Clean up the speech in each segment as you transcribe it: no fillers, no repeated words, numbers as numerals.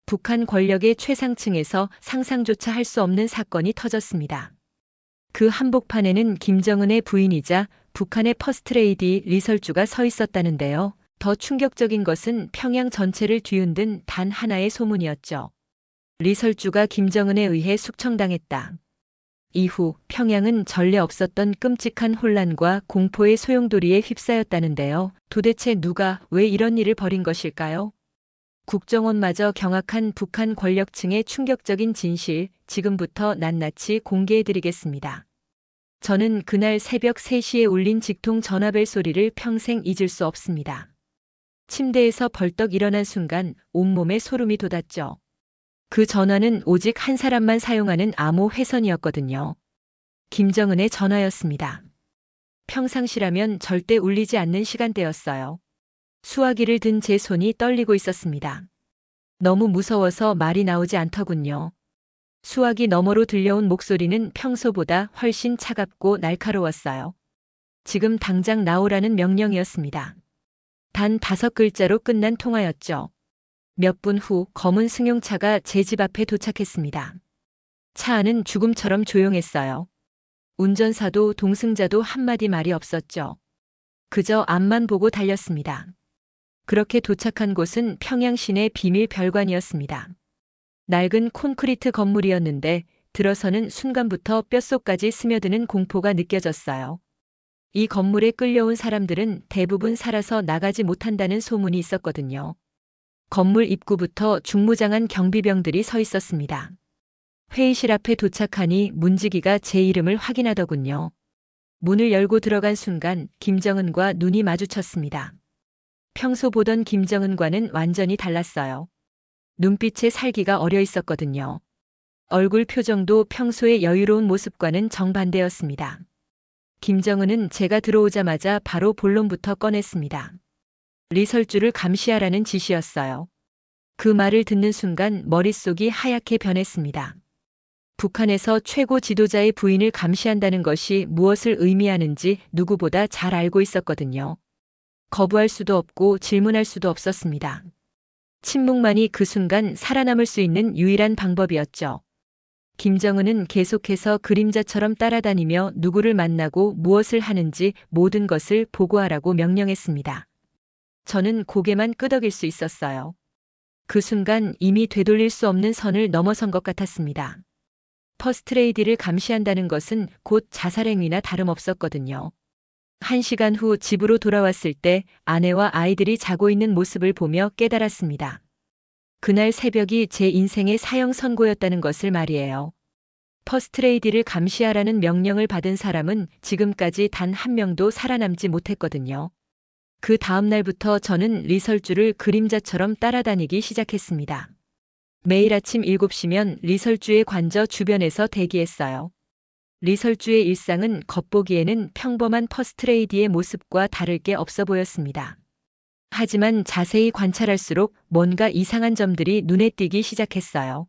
북한 권력의 최상층에서 상상조차 할 수 없는 사건이 터졌습니다. 그 한복판에는 김정은의 부인이자 북한의 퍼스트레이디 리설주가 서 있었다는데요. 더 충격적인 것은 평양 전체를 뒤흔든 단 하나의 소문이었죠. 리설주가 김정은에 의해 숙청당했다. 이후 평양은 전례 없었던 끔찍한 혼란과 공포의 소용돌이에 휩싸였다는데요. 도대체 누가 왜 이런 일을 벌인 것일까요? 국정원마저 경악한 북한 권력층의 충격적인 진실, 지금부터 낱낱이 공개해드리겠습니다. 저는 그날 새벽 3시에 울린 직통 전화벨 소리를 평생 잊을 수 없습니다. 침대에서 벌떡 일어난 순간 온몸에 소름이 돋았죠. 그 전화는 오직 한 사람만 사용하는 암호 회선이었거든요. 김정은의 전화였습니다. 평상시라면 절대 울리지 않는 시간대였어요. 수화기를 든 제 손이 떨리고 있었습니다. 너무 무서워서 말이 나오지 않더군요. 수화기 너머로 들려온 목소리는 평소보다 훨씬 차갑고 날카로웠어요. 지금 당장 나오라는 명령이었습니다. 단 5글자로 끝난 통화였죠. 몇 분 후 검은 승용차가 제 집 앞에 도착했습니다. 차 안은 죽음처럼 조용했어요. 운전사도 동승자도 한마디 말이 없었죠. 그저 앞만 보고 달렸습니다. 그렇게 도착한 곳은 평양 시내 비밀 별관이었습니다. 낡은 콘크리트 건물이었는데 들어서는 순간부터 뼛속까지 스며드는 공포가 느껴졌어요. 이 건물에 끌려온 사람들은 대부분 살아서 나가지 못한다는 소문이 있었거든요. 건물 입구부터 중무장한 경비병들이 서 있었습니다. 회의실 앞에 도착하니 문지기가 제 이름을 확인하더군요. 문을 열고 들어간 순간 김정은과 눈이 마주쳤습니다. 평소 보던 김정은과는 완전히 달랐어요. 눈빛에 살기가 어려 있었거든요. 얼굴 표정도 평소의 여유로운 모습과는 정반대였습니다. 김정은은 제가 들어오자마자 바로 본론부터 꺼냈습니다. 리설주를 감시하라는 지시였어요. 그 말을 듣는 순간 머릿속이 하얗게 변했습니다. 북한에서 최고 지도자의 부인을 감시한다는 것이 무엇을 의미하는지 누구보다 잘 알고 있었거든요. 거부할 수도 없고 질문할 수도 없었습니다. 침묵만이 그 순간 살아남을 수 있는 유일한 방법이었죠. 김정은은 계속해서 그림자처럼 따라다니며 누구를 만나고 무엇을 하는지 모든 것을 보고하라고 명령했습니다. 저는 고개만 끄덕일 수 있었어요. 그 순간 이미 되돌릴 수 없는 선을 넘어선 것 같았습니다. 퍼스트레이디를 감시한다는 것은 곧 자살행위나 다름없었거든요. 1시간 후 집으로 돌아왔을 때 아내와 아이들이 자고 있는 모습을 보며 깨달았습니다. 그날 새벽이 제 인생의 사형 선고였다는 것을 말이에요. 퍼스트레이디를 감시하라는 명령을 받은 사람은 지금까지 단 한 명도 살아남지 못했거든요. 그 다음 날부터 저는 리설주를 그림자처럼 따라다니기 시작했습니다. 매일 아침 7시면 리설주의 관저 주변에서 대기했어요. 리설주의 일상은 겉보기에는 평범한 퍼스트레이디의 모습과 다를 게 없어 보였습니다. 하지만 자세히 관찰할수록 뭔가 이상한 점들이 눈에 띄기 시작했어요.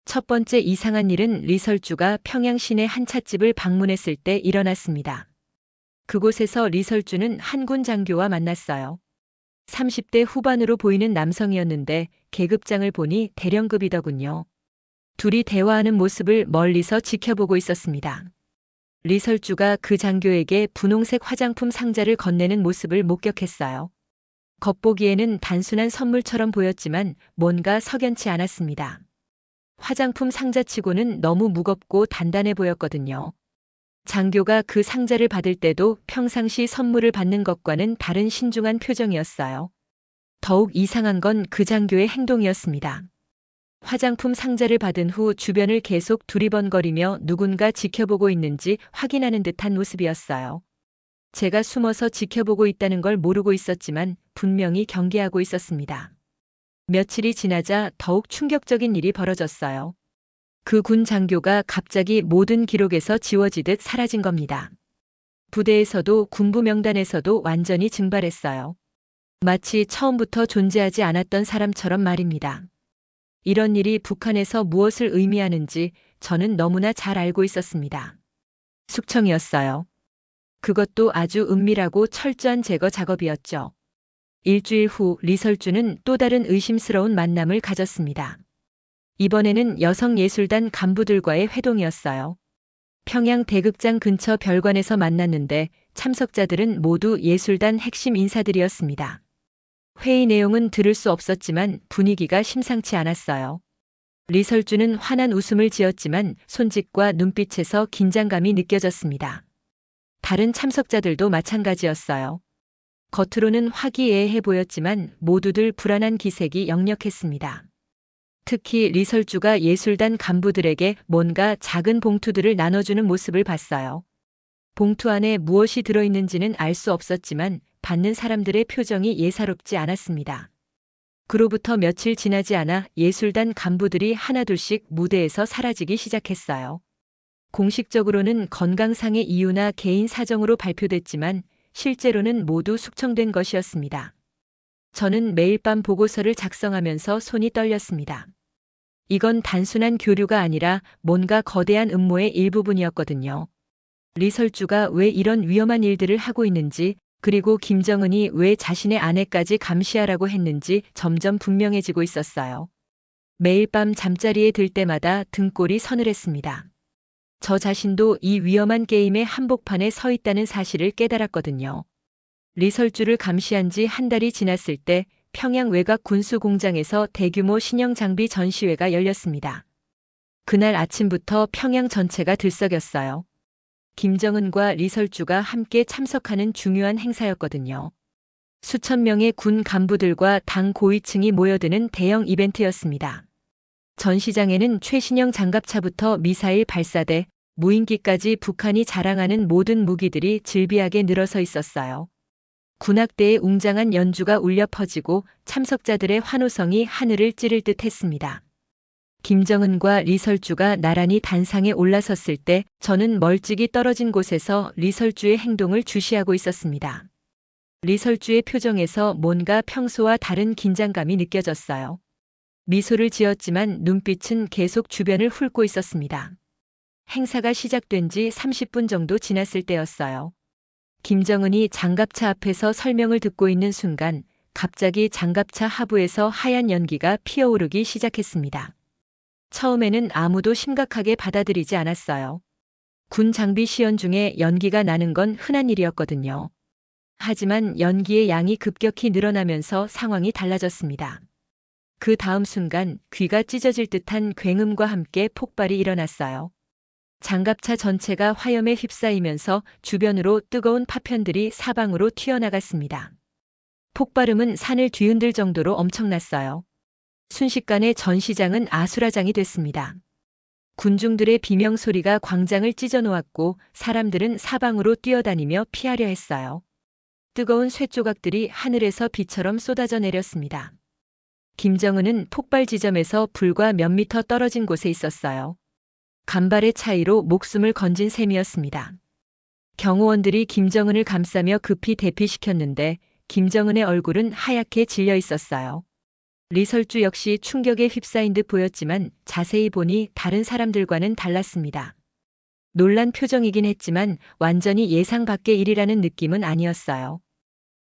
첫 번째 이상한 일은 리설주가 평양 시내 한 찻집을 방문했을 때 일어났습니다. 그곳에서 리설주는 한 군 장교와 만났어요. 30대 후반으로 보이는 남성이었는데 계급장을 보니 대령급이더군요. 둘이 대화하는 모습을 멀리서 지켜보고 있었습니다. 리설주가 그 장교에게 분홍색 화장품 상자를 건네는 모습을 목격했어요. 겉보기에는 단순한 선물처럼 보였지만 뭔가 석연치 않았습니다. 화장품 상자치고는 너무 무겁고 단단해 보였거든요. 장교가 그 상자를 받을 때도 평상시 선물을 받는 것과는 다른 신중한 표정이었어요. 더욱 이상한 건 그 장교의 행동이었습니다. 화장품 상자를 받은 후 주변을 계속 두리번거리며 누군가 지켜보고 있는지 확인하는 듯한 모습이었어요. 제가 숨어서 지켜보고 있다는 걸 모르고 있었지만 분명히 경계하고 있었습니다. 며칠이 지나자 더욱 충격적인 일이 벌어졌어요. 그 군 장교가 갑자기 모든 기록에서 지워지듯 사라진 겁니다. 부대에서도 군부 명단에서도 완전히 증발했어요. 마치 처음부터 존재하지 않았던 사람처럼 말입니다. 이런 일이 북한에서 무엇을 의미하는지 저는 너무나 잘 알고 있었습니다. 숙청이었어요. 그것도 아주 은밀하고 철저한 제거 작업이었죠. 일주일 후 리설주는 또 다른 의심스러운 만남을 가졌습니다. 이번에는 여성예술단 간부들과의 회동이었어요. 평양 대극장 근처 별관에서 만났는데 참석자들은 모두 예술단 핵심 인사들이었습니다. 회의 내용은 들을 수 없었지만 분위기가 심상치 않았어요. 리설주는 환한 웃음을 지었지만 손짓과 눈빛에서 긴장감이 느껴졌습니다. 다른 참석자들도 마찬가지였어요. 겉으로는 화기애애해 보였지만 모두들 불안한 기색이 역력했습니다. 특히 리설주가 예술단 간부들에게 뭔가 작은 봉투들을 나눠주는 모습을 봤어요. 봉투 안에 무엇이 들어있는지는 알 수 없었지만 받는 사람들의 표정이 예사롭지 않았습니다. 그로부터 며칠 지나지 않아 예술단 간부들이 하나둘씩 무대에서 사라지기 시작했어요. 공식적으로는 건강상의 이유나 개인 사정으로 발표됐지만 실제로는 모두 숙청된 것이었습니다. 저는 매일 밤 보고서를 작성하면서 손이 떨렸습니다. 이건 단순한 교류가 아니라 뭔가 거대한 음모의 일부분이었거든요. 리설주가 왜 이런 위험한 일들을 하고 있는지, 그리고 김정은이 왜 자신의 아내까지 감시하라고 했는지 점점 분명해지고 있었어요. 매일 밤 잠자리에 들 때마다 등골이 서늘했습니다. 저 자신도 이 위험한 게임의 한복판에 서 있다는 사실을 깨달았거든요. 리설주를 감시한 지 한 달이 지났을 때 평양 외곽 군수공장에서 대규모 신형 장비 전시회가 열렸습니다. 그날 아침부터 평양 전체가 들썩였어요. 김정은과 리설주가 함께 참석하는 중요한 행사였거든요. 수천 명의 군 간부들과 당 고위층이 모여드는 대형 이벤트였습니다. 전시장에는 최신형 장갑차부터 미사일 발사대, 무인기까지 북한이 자랑하는 모든 무기들이 질비하게 늘어서 있었어요. 군악대의 웅장한 연주가 울려 퍼지고 참석자들의 환호성이 하늘을 찌를 듯 했습니다. 김정은과 리설주가 나란히 단상에 올라섰을 때 저는 멀찍이 떨어진 곳에서 리설주의 행동을 주시하고 있었습니다. 리설주의 표정에서 뭔가 평소와 다른 긴장감이 느껴졌어요. 미소를 지었지만 눈빛은 계속 주변을 훑고 있었습니다. 행사가 시작된 지 30분 정도 지났을 때였어요. 김정은이 장갑차 앞에서 설명을 듣고 있는 순간 갑자기 장갑차 하부에서 하얀 연기가 피어오르기 시작했습니다. 처음에는 아무도 심각하게 받아들이지 않았어요. 군 장비 시연 중에 연기가 나는 건 흔한 일이었거든요. 하지만 연기의 양이 급격히 늘어나면서 상황이 달라졌습니다. 그 다음 순간 귀가 찢어질 듯한 굉음과 함께 폭발이 일어났어요. 장갑차 전체가 화염에 휩싸이면서 주변으로 뜨거운 파편들이 사방으로 튀어나갔습니다. 폭발음은 산을 뒤흔들 정도로 엄청났어요. 순식간에 전시장은 아수라장이 됐습니다. 군중들의 비명소리가 광장을 찢어놓았고 사람들은 사방으로 뛰어다니며 피하려 했어요. 뜨거운 쇠조각들이 하늘에서 비처럼 쏟아져 내렸습니다. 김정은은 폭발 지점에서 불과 몇 미터 떨어진 곳에 있었어요. 간발의 차이로 목숨을 건진 셈이었습니다. 경호원들이 김정은을 감싸며 급히 대피시켰는데 김정은의 얼굴은 하얗게 질려 있었어요. 리설주 역시 충격에 휩싸인 듯 보였지만 자세히 보니 다른 사람들과는 달랐습니다. 놀란 표정이긴 했지만 완전히 예상 밖의 일이라는 느낌은 아니었어요.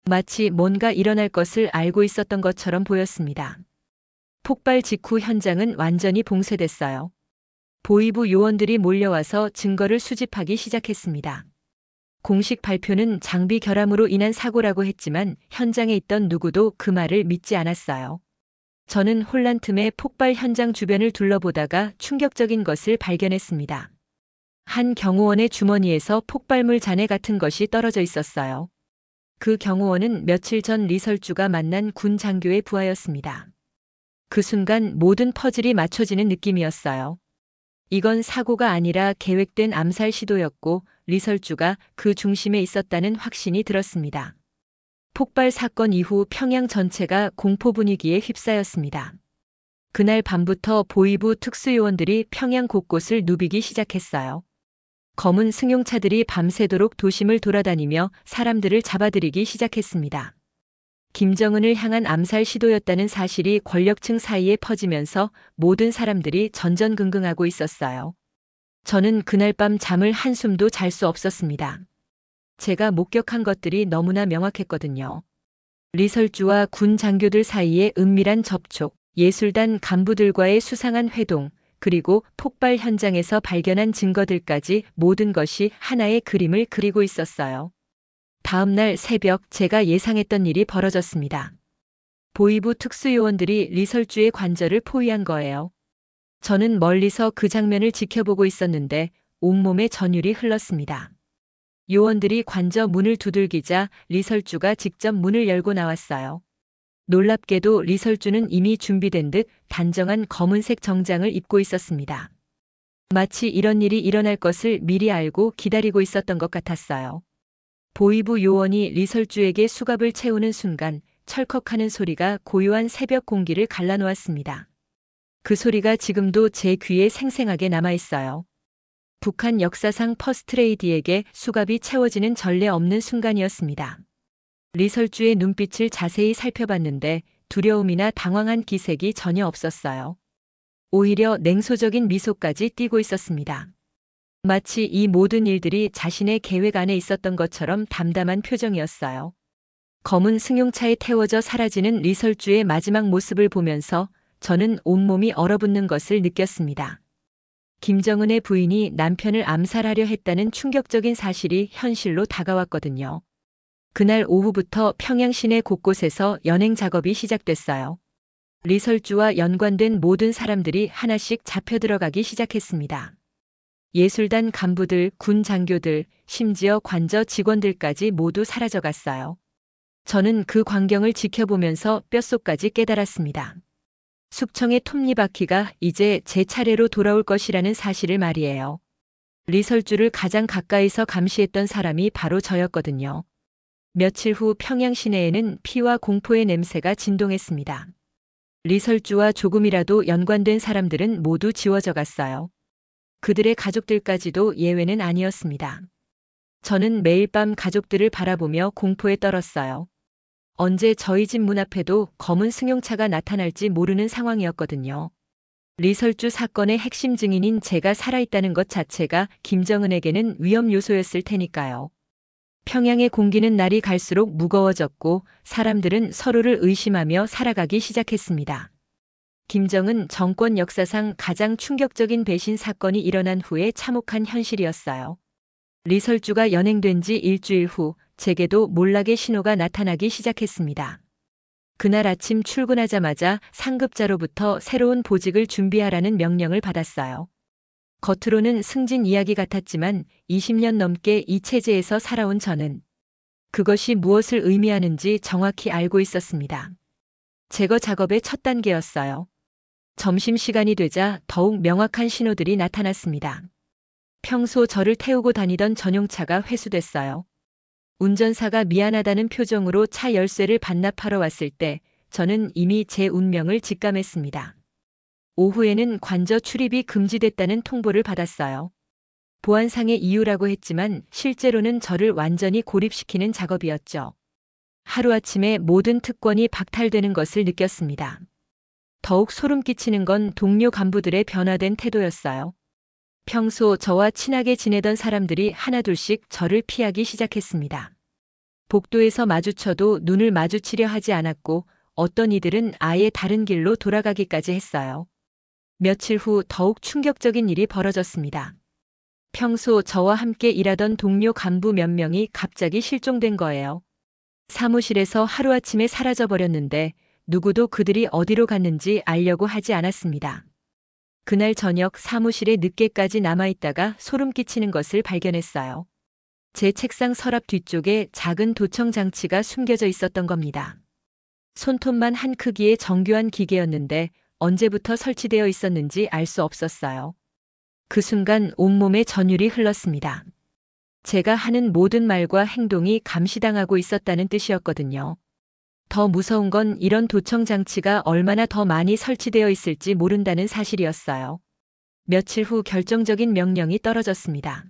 마치 뭔가 일어날 것을 알고 있었던 것처럼 보였습니다. 폭발 직후 현장은 완전히 봉쇄됐어요. 보위부 요원들이 몰려와서 증거를 수집하기 시작했습니다. 공식 발표는 장비 결함으로 인한 사고라고 했지만 현장에 있던 누구도 그 말을 믿지 않았어요. 저는 혼란 틈에 폭발 현장 주변을 둘러보다가 충격적인 것을 발견했습니다. 한 경호원의 주머니에서 폭발물 잔해 같은 것이 떨어져 있었어요. 그 경호원은 며칠 전 리설주가 만난 군 장교의 부하였습니다. 그 순간 모든 퍼즐이 맞춰지는 느낌이었어요. 이건 사고가 아니라 계획된 암살 시도였고 리설주가 그 중심에 있었다는 확신이 들었습니다. 폭발 사건 이후 평양 전체가 공포 분위기에 휩싸였습니다. 그날 밤부터 보위부 특수요원들이 평양 곳곳을 누비기 시작했어요. 검은 승용차들이 밤새도록 도심을 돌아다니며 사람들을 잡아들이기 시작했습니다. 김정은을 향한 암살 시도였다는 사실이 권력층 사이에 퍼지면서 모든 사람들이 전전긍긍하고 있었어요. 저는 그날 밤 잠을 한숨도 잘 수 없었습니다. 제가 목격한 것들이 너무나 명확했거든요. 리설주와 군 장교들 사이의 은밀한 접촉, 예술단 간부들과의 수상한 회동, 그리고 폭발 현장에서 발견한 증거들까지 모든 것이 하나의 그림을 그리고 있었어요. 다음 날 새벽 제가 예상했던 일이 벌어졌습니다. 보이부 특수요원들이 리설주의 관절을 포위한 거예요. 저는 멀리서 그 장면을 지켜보고 있었는데 온몸에 전율이 흘렀습니다. 요원들이 관저 문을 두들기자 리설주가 직접 문을 열고 나왔어요. 놀랍게도 리설주는 이미 준비된 듯 단정한 검은색 정장을 입고 있었습니다. 마치 이런 일이 일어날 것을 미리 알고 기다리고 있었던 것 같았어요. 보이부 요원이 리설주에게 수갑을 채우는 순간 철컥하는 소리가 고요한 새벽 공기를 갈라놓았습니다. 그 소리가 지금도 제 귀에 생생하게 남아있어요. 북한 역사상 퍼스트레이디에게 수갑이 채워지는 전례 없는 순간이었습니다. 리설주의 눈빛을 자세히 살펴봤는데 두려움이나 당황한 기색이 전혀 없었어요. 오히려 냉소적인 미소까지 띠고 있었습니다. 마치 이 모든 일들이 자신의 계획 안에 있었던 것처럼 담담한 표정이었어요. 검은 승용차에 태워져 사라지는 리설주의 마지막 모습을 보면서 저는 온몸이 얼어붙는 것을 느꼈습니다. 김정은의 부인이 남편을 암살하려 했다는 충격적인 사실이 현실로 다가왔거든요. 그날 오후부터 평양 시내 곳곳에서 연행 작업이 시작됐어요. 리설주와 연관된 모든 사람들이 하나씩 잡혀 들어가기 시작했습니다. 예술단 간부들, 군 장교들, 심지어 관저 직원들까지 모두 사라져갔어요. 저는 그 광경을 지켜보면서 뼛속까지 깨달았습니다. 숙청의 톱니바퀴가 이제 제 차례로 돌아올 것이라는 사실을 말이에요. 리설주를 가장 가까이서 감시했던 사람이 바로 저였거든요. 며칠 후 평양 시내에는 피와 공포의 냄새가 진동했습니다. 리설주와 조금이라도 연관된 사람들은 모두 지워져 갔어요. 그들의 가족들까지도 예외는 아니었습니다. 저는 매일 밤 가족들을 바라보며 공포에 떨었어요. 언제 저희 집 문 앞에도 검은 승용차가 나타날지 모르는 상황이었거든요. 리설주 사건의 핵심 증인인 제가 살아있다는 것 자체가 김정은에게는 위험 요소였을 테니까요. 평양의 공기는 날이 갈수록 무거워졌고 사람들은 서로를 의심하며 살아가기 시작했습니다. 김정은 정권 역사상 가장 충격적인 배신 사건이 일어난 후에 참혹한 현실이었어요. 리설주가 연행된 지 일주일 후 제게도 몰락의 신호가 나타나기 시작했습니다. 그날 아침 출근하자마자 상급자로부터 새로운 보직을 준비하라는 명령을 받았어요. 겉으로는 승진 이야기 같았지만 20년 넘게 이 체제에서 살아온 저는 그것이 무엇을 의미하는지 정확히 알고 있었습니다. 제거 작업의 첫 단계였어요. 점심시간이 되자 더욱 명확한 신호들이 나타났습니다. 평소 저를 태우고 다니던 전용차가 회수됐어요. 운전사가 미안하다는 표정으로 차 열쇠를 반납하러 왔을 때 저는 이미 제 운명을 직감했습니다. 오후에는 관저 출입이 금지됐다는 통보를 받았어요. 보안상의 이유라고 했지만 실제로는 저를 완전히 고립시키는 작업이었죠. 하루아침에 모든 특권이 박탈되는 것을 느꼈습니다. 더욱 소름 끼치는 건 동료 간부들의 변화된 태도였어요. 평소 저와 친하게 지내던 사람들이 하나둘씩 저를 피하기 시작했습니다. 복도에서 마주쳐도 눈을 마주치려 하지 않았고 어떤 이들은 아예 다른 길로 돌아가기까지 했어요. 며칠 후 더욱 충격적인 일이 벌어졌습니다. 평소 저와 함께 일하던 동료 간부 몇 명이 갑자기 실종된 거예요. 사무실에서 하루아침에 사라져버렸는데 누구도 그들이 어디로 갔는지 알려고 하지 않았습니다. 그날 저녁 사무실에 늦게까지 남아있다가 소름 끼치는 것을 발견했어요. 제 책상 서랍 뒤쪽에 작은 도청 장치가 숨겨져 있었던 겁니다. 손톱만 한 크기의 정교한 기계였는데 언제부터 설치되어 있었는지 알 수 없었어요. 그 순간 온몸에 전율이 흘렀습니다. 제가 하는 모든 말과 행동이 감시당하고 있었다는 뜻이었거든요. 더 무서운 건 이런 도청 장치가 얼마나 더 많이 설치되어 있을지 모른다는 사실이었어요. 며칠 후 결정적인 명령이 떨어졌습니다.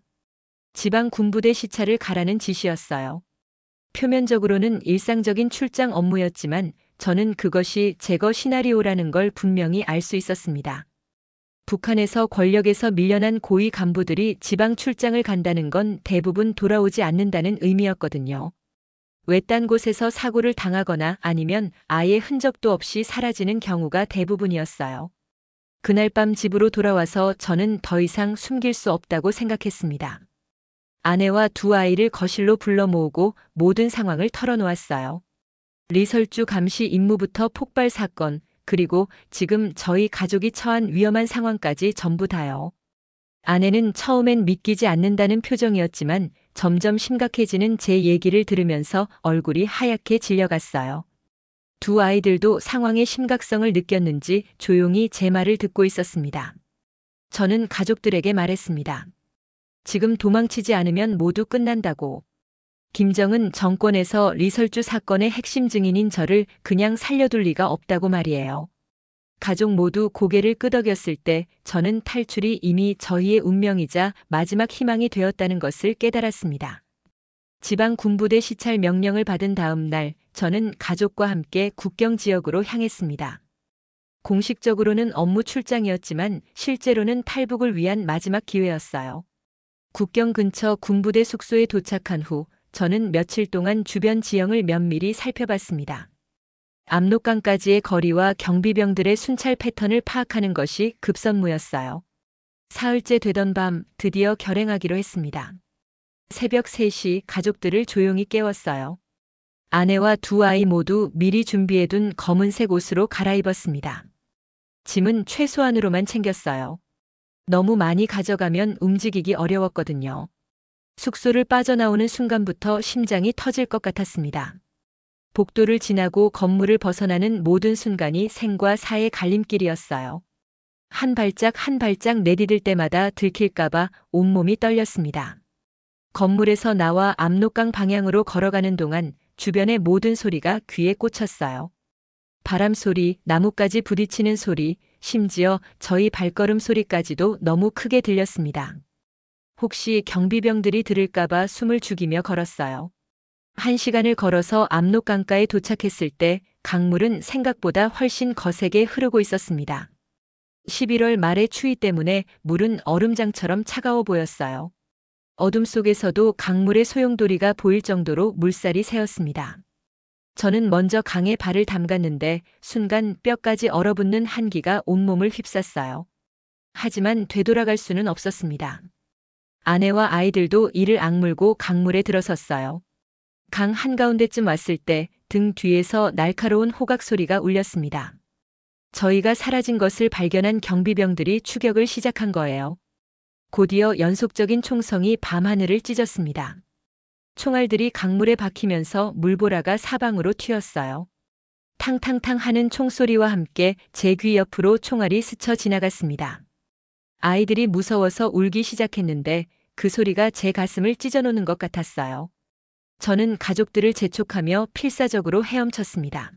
지방 군부대 시찰을 가라는 지시였어요. 표면적으로는 일상적인 출장 업무였지만 저는 그것이 제거 시나리오라는 걸 분명히 알 수 있었습니다. 북한에서 권력에서 밀려난 고위 간부들이 지방 출장을 간다는 건 대부분 돌아오지 않는다는 의미였거든요. 외딴 곳에서 사고를 당하거나 아니면 아예 흔적도 없이 사라지는 경우가 대부분이었어요. 그날 밤 집으로 돌아와서 저는 더 이상 숨길 수 없다고 생각했습니다. 아내와 두 아이를 거실로 불러 모으고 모든 상황을 털어놓았어요. 리설주 감시 임무부터 폭발 사건, 그리고 지금 저희 가족이 처한 위험한 상황까지 전부 다요. 아내는 처음엔 믿기지 않는다는 표정이었지만 점점 심각해지는 제 얘기를 들으면서 얼굴이 하얗게 질려갔어요. 두 아이들도 상황의 심각성을 느꼈는지 조용히 제 말을 듣고 있었습니다. 저는 가족들에게 말했습니다. 지금 도망치지 않으면 모두 끝난다고. 김정은 정권에서 리설주 사건의 핵심 증인인 저를 그냥 살려둘 리가 없다고 말이에요. 가족 모두 고개를 끄덕였을 때 저는 탈출이 이미 저희의 운명이자 마지막 희망이 되었다는 것을 깨달았습니다. 지방 군부대 시찰 명령을 받은 다음 날 저는 가족과 함께 국경 지역으로 향했습니다. 공식적으로는 업무 출장이었지만 실제로는 탈북을 위한 마지막 기회였어요. 국경 근처 군부대 숙소에 도착한 후 저는 며칠 동안 주변 지형을 면밀히 살펴봤습니다. 압록강까지의 거리와 경비병들의 순찰 패턴을 파악하는 것이 급선무였어요. 사흘째 되던 밤 드디어 결행하기로 했습니다. 새벽 3시 가족들을 조용히 깨웠어요. 아내와 두 아이 모두 미리 준비해둔 검은색 옷으로 갈아입었습니다. 짐은 최소한으로만 챙겼어요. 너무 많이 가져가면 움직이기 어려웠거든요. 숙소를 빠져나오는 순간부터 심장이 터질 것 같았습니다. 복도를 지나고 건물을 벗어나는 모든 순간이 생과 사의 갈림길이었어요. 한 발짝 한 발짝 내디딜 때마다 들킬까봐 온몸이 떨렸습니다. 건물에서 나와 압록강 방향으로 걸어가는 동안 주변의 모든 소리가 귀에 꽂혔어요. 바람 소리, 나뭇가지 부딪히는 소리, 심지어 저희 발걸음 소리까지도 너무 크게 들렸습니다. 혹시 경비병들이 들을까봐 숨을 죽이며 걸었어요. 1시간을 걸어서 압록강가에 도착했을 때 강물은 생각보다 훨씬 거세게 흐르고 있었습니다. 11월 말의 추위 때문에 물은 얼음장처럼 차가워 보였어요. 어둠 속에서도 강물의 소용돌이가 보일 정도로 물살이 새었습니다. 저는 먼저 강에 발을 담갔는데 순간 뼈까지 얼어붙는 한기가 온몸을 휩쌌어요. 하지만 되돌아갈 수는 없었습니다. 아내와 아이들도 이를 악물고 강물에 들어섰어요. 강 한가운데쯤 왔을 때 등 뒤에서 날카로운 호각 소리가 울렸습니다. 저희가 사라진 것을 발견한 경비병들이 추격을 시작한 거예요. 곧이어 연속적인 총성이 밤하늘을 찢었습니다. 총알들이 강물에 박히면서 물보라가 사방으로 튀었어요. 탕탕탕 하는 총소리와 함께 제 귀 옆으로 총알이 스쳐 지나갔습니다. 아이들이 무서워서 울기 시작했는데 그 소리가 제 가슴을 찢어놓는 것 같았어요. 저는 가족들을 재촉하며 필사적으로 헤엄쳤습니다.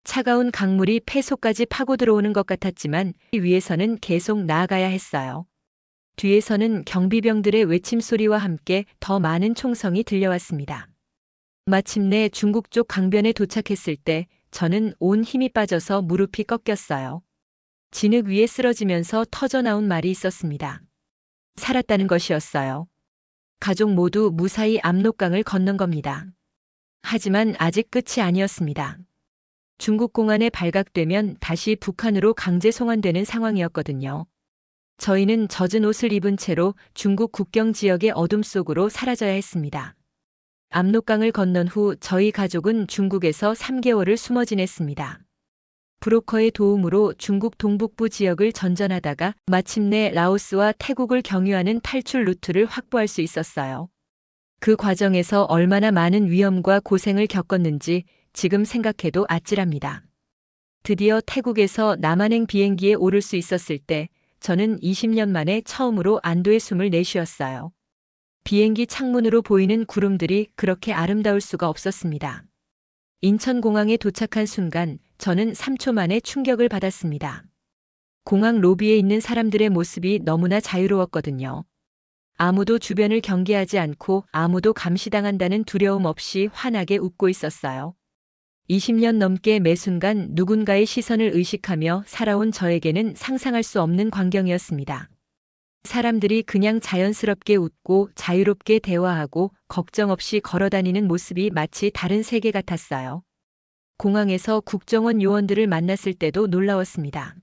차가운 강물이 폐속까지 파고 들어오는 것 같았지만 위에서는 계속 나아가야 했어요. 뒤에서는 경비병들의 외침소리와 함께 더 많은 총성이 들려왔습니다. 마침내 중국 쪽 강변에 도착했을 때 저는 온 힘이 빠져서 무릎이 꺾였어요. 진흙 위에 쓰러지면서 터져나온 말이 있었습니다. 살았다는 것이었어요. 가족 모두 무사히 압록강을 건넌 겁니다. 하지만 아직 끝이 아니었습니다. 중국 공안에 발각되면 다시 북한으로 강제 송환되는 상황이었거든요. 저희는 젖은 옷을 입은 채로 중국 국경 지역의 어둠 속으로 사라져야 했습니다. 압록강을 건넌 후 저희 가족은 중국에서 3개월을 숨어 지냈습니다. 브로커의 도움으로 중국 동북부 지역을 전전하다가 마침내 라오스와 태국을 경유하는 탈출 루트를 확보할 수 있었어요. 그 과정에서 얼마나 많은 위험과 고생을 겪었는지 지금 생각해도 아찔합니다. 드디어 태국에서 남한행 비행기에 오를 수 있었을 때 저는 20년 만에 처음으로 안도의 숨을 내쉬었어요. 비행기 창문으로 보이는 구름들이 그렇게 아름다울 수가 없었습니다. 인천공항에 도착한 순간 저는 3초 만에 충격을 받았습니다. 공항 로비에 있는 사람들의 모습이 너무나 자유로웠거든요. 아무도 주변을 경계하지 않고 아무도 감시당한다는 두려움 없이 환하게 웃고 있었어요. 20년 넘게 매 순간 누군가의 시선을 의식하며 살아온 저에게는 상상할 수 없는 광경이었습니다. 사람들이 그냥 자연스럽게 웃고 자유롭게 대화하고 걱정 없이 걸어다니는 모습이 마치 다른 세계 같았어요. 공항에서 국정원 요원들을 만났을 때도 놀라웠습니다.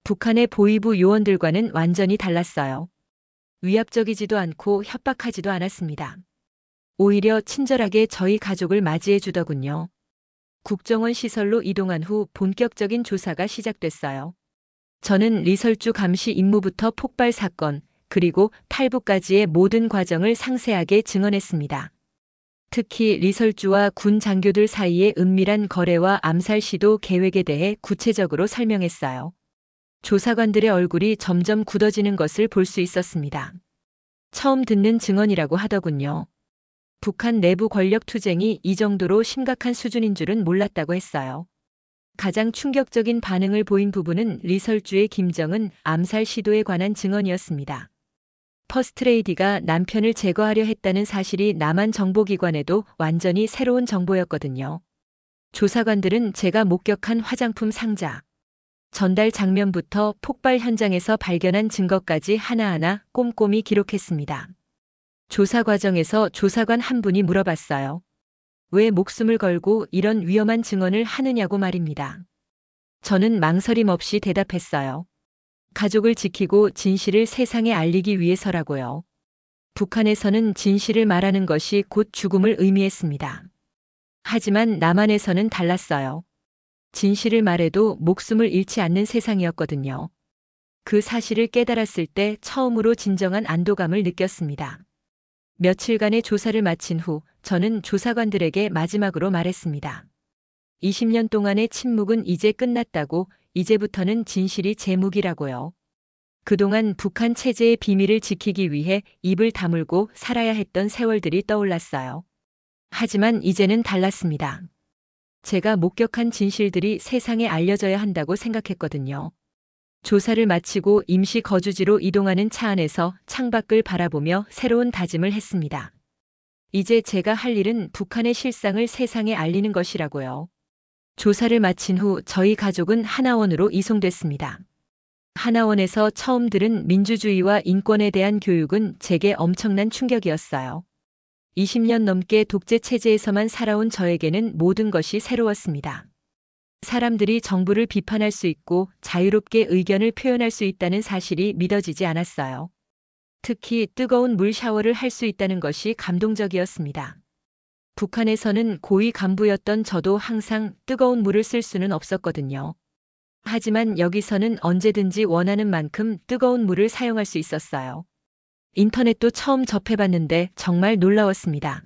북한의 보위부 요원들과는 완전히 달랐어요. 위압적이지도 않고 협박하지도 않았습니다. 오히려 친절하게 저희 가족을 맞이해 주더군요. 국정원 시설로 이동한 후 본격적인 조사가 시작됐어요. 저는 리설주 감시 임무부터 폭발 사건, 그리고 탈북까지의 모든 과정을 상세하게 증언했습니다. 특히 리설주와 군 장교들 사이의 은밀한 거래와 암살 시도 계획에 대해 구체적으로 설명했어요. 조사관들의 얼굴이 점점 굳어지는 것을 볼 수 있었습니다. 처음 듣는 증언이라고 하더군요. 북한 내부 권력 투쟁이 이 정도로 심각한 수준인 줄은 몰랐다고 했어요. 가장 충격적인 반응을 보인 부분은 리설주의 김정은 암살 시도에 관한 증언이었습니다. 퍼스트레이디가 남편을 제거하려 했다는 사실이 남한 정보기관에도 완전히 새로운 정보였거든요. 조사관들은 제가 목격한 화장품 상자, 전달 장면부터 폭발 현장에서 발견한 증거까지 하나하나 꼼꼼히 기록했습니다. 조사 과정에서 조사관 한 분이 물어봤어요. 왜 목숨을 걸고 이런 위험한 증언을 하느냐고 말입니다. 저는 망설임 없이 대답했어요. 가족을 지키고 진실을 세상에 알리기 위해서라고요. 북한에서는 진실을 말하는 것이 곧 죽음을 의미했습니다. 하지만 남한에서는 달랐어요. 진실을 말해도 목숨을 잃지 않는 세상이었거든요. 그 사실을 깨달았을 때 처음으로 진정한 안도감을 느꼈습니다. 며칠간의 조사를 마친 후 저는 조사관들에게 마지막으로 말했습니다. 20년 동안의 침묵은 이제 끝났다고, 이제부터는 진실이 제 무기라고요. 그동안 북한 체제의 비밀을 지키기 위해 입을 다물고 살아야 했던 세월들이 떠올랐어요. 하지만 이제는 달랐습니다. 제가 목격한 진실들이 세상에 알려져야 한다고 생각했거든요. 조사를 마치고 임시 거주지로 이동하는 차 안에서 창밖을 바라보며 새로운 다짐을 했습니다. 이제 제가 할 일은 북한의 실상을 세상에 알리는 것이라고요. 조사를 마친 후 저희 가족은 하나원으로 이송됐습니다. 하나원에서 처음 들은 민주주의와 인권에 대한 교육은 제게 엄청난 충격이었어요. 20년 넘게 독재 체제에서만 살아온 저에게는 모든 것이 새로웠습니다. 사람들이 정부를 비판할 수 있고 자유롭게 의견을 표현할 수 있다는 사실이 믿어지지 않았어요. 특히 뜨거운 물 샤워를 할 수 있다는 것이 감동적이었습니다. 북한에서는 고위 간부였던 저도 항상 뜨거운 물을 쓸 수는 없었거든요. 하지만 여기서는 언제든지 원하는 만큼 뜨거운 물을 사용할 수 있었어요. 인터넷도 처음 접해봤는데 정말 놀라웠습니다.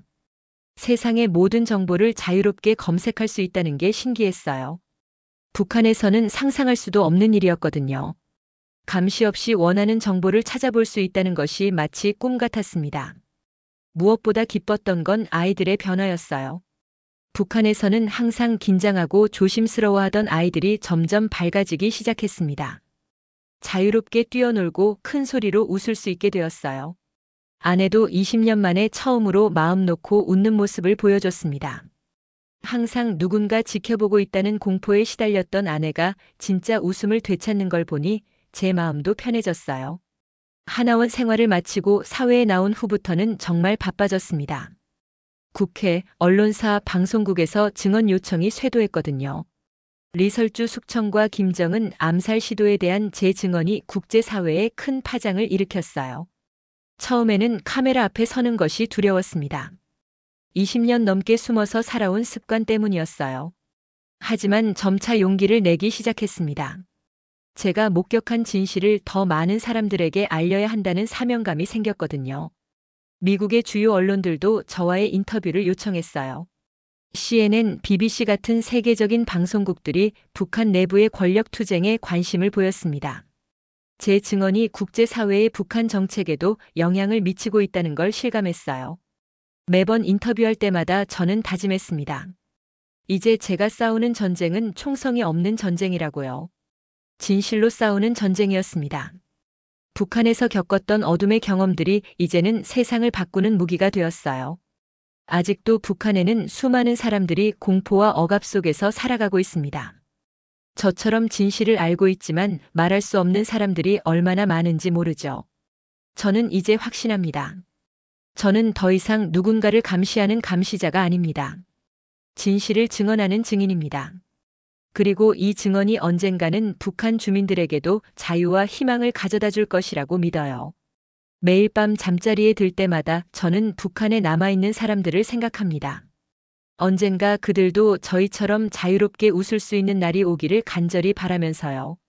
세상의 모든 정보를 자유롭게 검색할 수 있다는 게 신기했어요. 북한에서는 상상할 수도 없는 일이었거든요. 감시 없이 원하는 정보를 찾아볼 수 있다는 것이 마치 꿈 같았습니다. 무엇보다 기뻤던 건 아이들의 변화였어요. 북한에서는 항상 긴장하고 조심스러워하던 아이들이 점점 밝아지기 시작했습니다. 자유롭게 뛰어놀고 큰 소리로 웃을 수 있게 되었어요. 아내도 20년 만에 처음으로 마음 놓고 웃는 모습을 보여줬습니다. 항상 누군가 지켜보고 있다는 공포에 시달렸던 아내가 진짜 웃음을 되찾는 걸 보니 제 마음도 편해졌어요. 하나원 생활을 마치고 사회에 나온 후부터는 정말 바빠졌습니다. 국회, 언론사, 방송국에서 증언 요청이 쇄도했거든요. 리설주 숙청과 김정은 암살 시도에 대한 제 증언이 국제사회에 큰 파장을 일으켰어요. 처음에는 카메라 앞에 서는 것이 두려웠습니다. 20년 넘게 숨어서 살아온 습관 때문이었어요. 하지만 점차 용기를 내기 시작했습니다. 제가 목격한 진실을 더 많은 사람들에게 알려야 한다는 사명감이 생겼거든요. 미국의 주요 언론들도 저와의 인터뷰를 요청했어요. CNN, BBC 같은 세계적인 방송국들이 북한 내부의 권력 투쟁에 관심을 보였습니다. 제 증언이 국제사회의 북한 정책에도 영향을 미치고 있다는 걸 실감했어요. 매번 인터뷰할 때마다 저는 다짐했습니다. 이제 제가 싸우는 전쟁은 총성이 없는 전쟁이라고요. 진실로 싸우는 전쟁이었습니다. 북한에서 겪었던 어둠의 경험들이 이제는 세상을 바꾸는 무기가 되었어요. 아직도 북한에는 수많은 사람들이 공포와 억압 속에서 살아가고 있습니다. 저처럼 진실을 알고 있지만 말할 수 없는 사람들이 얼마나 많은지 모르죠. 저는 이제 확신합니다. 저는 더 이상 누군가를 감시하는 감시자가 아닙니다. 진실을 증언하는 증인입니다. 그리고 이 증언이 언젠가는 북한 주민들에게도 자유와 희망을 가져다 줄 것이라고 믿어요. 매일 밤 잠자리에 들 때마다 저는 북한에 남아있는 사람들을 생각합니다. 언젠가 그들도 저희처럼 자유롭게 웃을 수 있는 날이 오기를 간절히 바라면서요.